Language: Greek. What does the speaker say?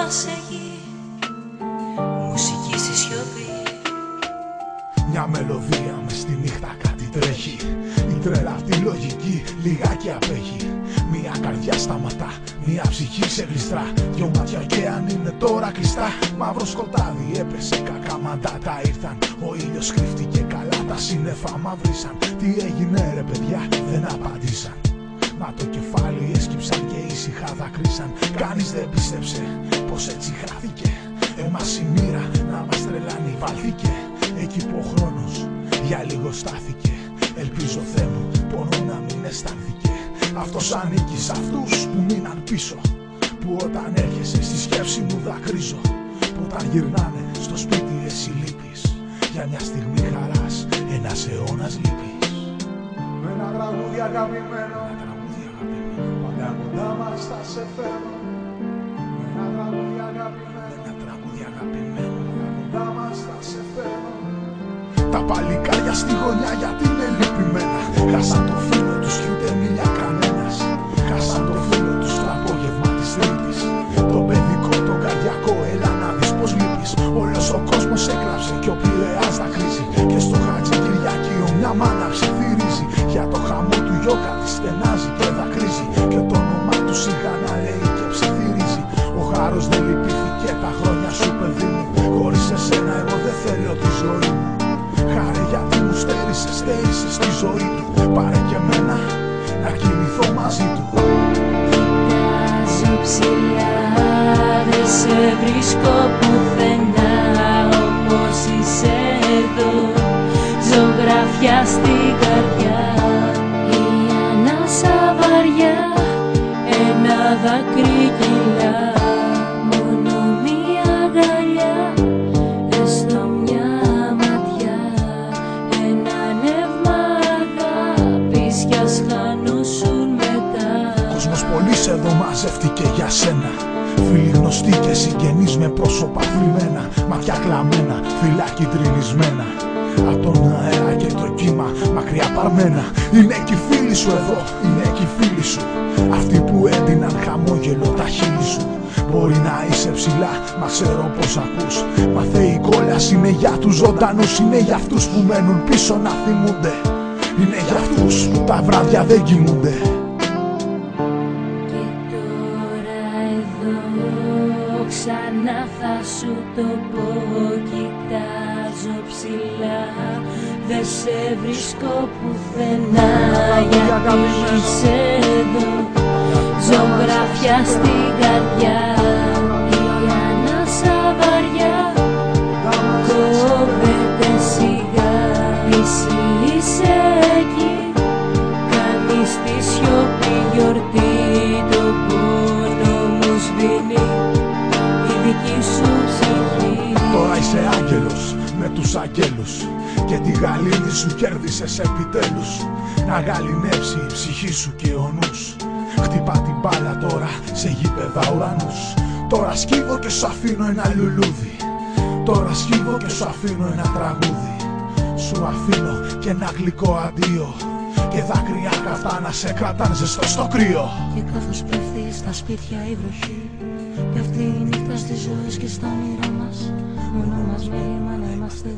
σε γη, μουσική στη σιωπή. Μια μελωδία μες στη νύχτα κάτι τρέχει. Η τρέλα απ' τη λογική λιγάκι απέχει. Μια καρδιά σταματά, μια ψυχή σε γλιστρά. Δυο μάτια και αν είναι τώρα κλειστά. Μαύρο σκοτάδι έπεσε, κακά μαντάτα ήρθαν. Ο ήλιος κρύφτηκε καλά, τα σύννεφα μαυρίσαν. Τι έγινε ρε παιδιά, δεν απαντήσαν. Μα το κεφάλι έσκυψαν και ήσυχα δακρύσαν. Κανείς δεν πίστεψε πως έτσι χάθηκε. Εμάς η μοίρα να μας τρελάνει βάλθηκε. Εκεί που ο χρόνος για λίγο στάθηκε. Ελπίζω Θεέ μου πόνο να μην αισθάνθηκε. Αυτός ανήκει σ' αυτούς που μείναν πίσω. Που όταν έρχεσαι στη σκέψη μου δακρύζω. Που όταν γυρνάνε στο σπίτι εσύ λείπεις. Για μια στιγμή χαράς ένας αιώνας λείπεις. Με ένα τραγούδι αγαπημένο, πάντα κοντά μας θα σε φέρω. Με ένα τραγούδι αγαπημένο, πάντα κοντά μας θα σε φέρω. Τα παλικάρια στη γωνιά γιατί είναι λυπημένα. Χάσαν το φίλο τους κι ούτε μίλια κανένας. Χάσαν το φίλο τους το απόγευμα της Τρίτης. Το παιδικό, το καρδιακό, έλα να δεις πως λείπεις. Όλος ο κόσμος έκλαψε κι ο Πειραιάς δακρύζει. Και στο Χατζη Κυριακείο μια μάνα ψιθυρίζει. Για το χαμό του γιώκα της στενάζει και δακρύζει. Και το όνομά του σιγά να λέει και ψιθυρίζει. Ο χάρος δεν λυπήθηκε τα χρόνια σου παιδί μου. Χωρίς εσένα εγώ δεν θέλω τη ζωή μου. Χάρη γιατί μου στέρισες στη ζωή του. Πάρε και εμένα να κοιμηθώ μαζί του. Κοιτάζω ψηλά, δεν σε βρίσκω πουθενά. Όπως είσαι εδώ, ζωγραφιά στην καρδιά. Η ανάσα βαριά, ένα δάκρυ κυλά. Μόνο μία αγκαλιά, έστω μια ματιά. Ένα νεύμα αγάπης κι ας χανούσουν μετά. Κόσμος πολύς εδώ μαζεύτηκε για σένα. Φίλοι γνωστοί και συγγενείς με πρόσωπα θλιμμένα. Ματιά κλαμμένα, φυλάκι τριλισμένα. Απ' τον αέρα και το κύμα μακριά παρμένα. Είναι κι οι φίλοι σου εδώ, είναι κι οι φίλοι σου. Αυτοί που έδιναν χαμόγελο τα χείλη σου. Μπορεί να είσαι ψηλά, μα ξέρω πως ακούς. Μα η κόλαση είναι για τους ζωντανούς. Είναι για αυτούς που μένουν πίσω να θυμούνται. Είναι για αυτούς που τα βράδια δεν κοιμούνται. Και τώρα εδώ ξανά θα σου το πω. Κοιτάζω ψηλά, δεν σε βρίσκω πουθενά. Γιατί είσαι εδώ, ζωγραφιά στην καρδιά. Η ανάσα βαριά κόβεται σιγά. Εσύ είσαι εκεί, κάνεις τη σιωπή γιορτή. Το πόνο μου σβήνει η δική σου ψυχή. Τώρα είσαι άγγελος με τους αγγέλους. Και τη γαλήνη σου κέρδισες επιτέλους. Να γαληνεύσει η ψυχή σου και ο νους. Χτυπά την μπάλα τώρα σε γήπεδα ουρανούς. Τώρα σκύβω και σου αφήνω ένα λουλούδι. Τώρα σκύβω και σου αφήνω ένα τραγούδι. Σου αφήνω και ένα γλυκό αντίο. Και δάκρυα καυτά να σε κρατάν ζεστό στο κρύο. Και καθώς πέφτει στα σπίτια η βροχή, πέφτει η νύχτα στις ζωές και στα όνειρά μας. Μόνο μας μέλημα να είμαστε